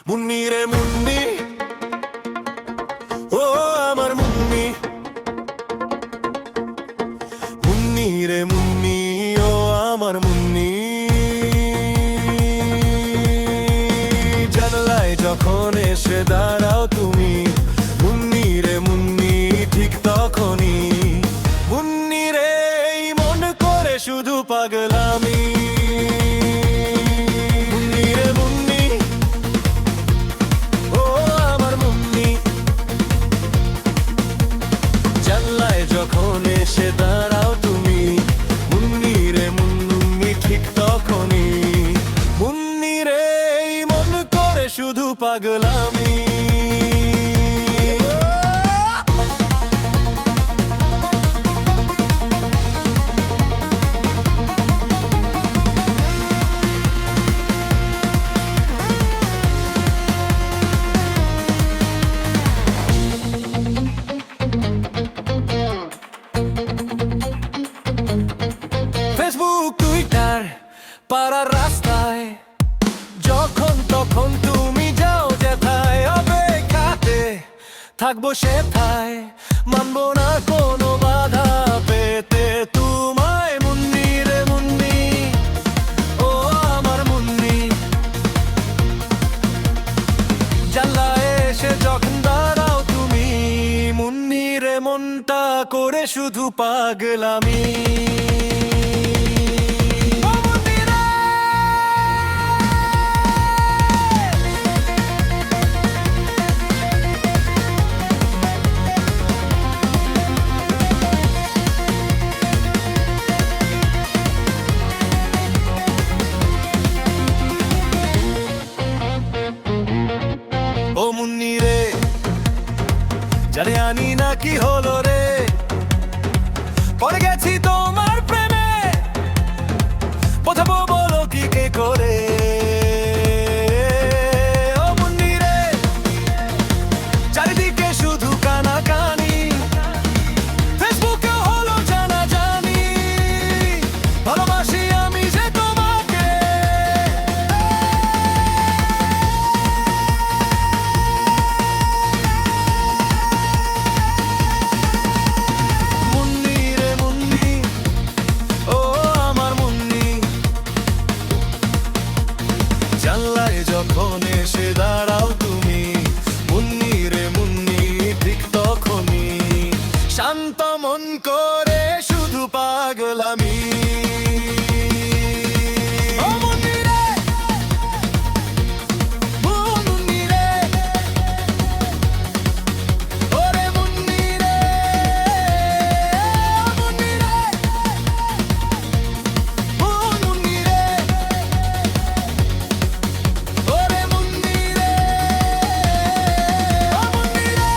মুন্নি রে মুন্নি, ও আমার মুন্নি, মুন্নি রে মুন্নি, ও আমার মুন্নি। জানলায় যখন এসে দাঁড়াও তুমি, মুন্নি রে মুন্নি, ঠিক তখনই মুন্নি রে এই মন করে শুধু পাগলামি। মুন্নি রে মুন্নি, ও আমার মুন্নি। জানলায় যখন এসে দাঁড়াও তুমি, মুন্নি রে মুন্নি, ঠিক তখনই মুন্নি রে এই মন করে শুধু পাগলামি। ফেসবুক, টুইটার, পাড়ার রাস্তায় যখন তখন তুমি যাও যেথায়, অপেক্ষাতে থাকবো সেথায়, মানবো না কোনো বাধা পেতে তোমায়। মুন্নি রে মুন্নি, ও আমার মুন্নি। জানলায় এসে যখন দাঁড়াও তুমি, মুন্নি রে মনটা করে শুধু পাগলামি। ও মুন্নি রে, জানি আনি না কি হলো রে, পড়ে গেছি তোমার প্রেমে, বোঝাবো বলো কি কে করে। ও মুন্নি রে, চারিদিকে শুধু কানাকানি, ফেসবুকে হলো জানাজানি, ভালোবাসি আমি যে তোমাকে। মুন্নি রে মুন্নি, ও আমার মুন্নি। জানলায় যখন এসে দাঁড়াও তুমি, মুন্নি রে মুন্নি, ঠিক তখনই শান্ত মন করে শুধু পাগলামি। ও মুন্নি রে, ও মুন্নি রে, ওরে মুন্নি রে, ও মুন্নি রে, ও মুন্নি রে, ওরে মুন্নি রে, ও মুন্নি রে,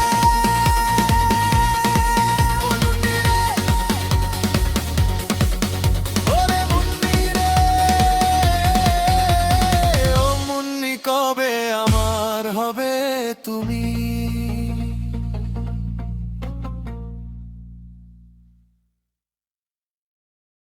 ও মুন্নি রে, ওরে মুন্নি রে। ও মুন্নি, কবে আমার হবে তুমি?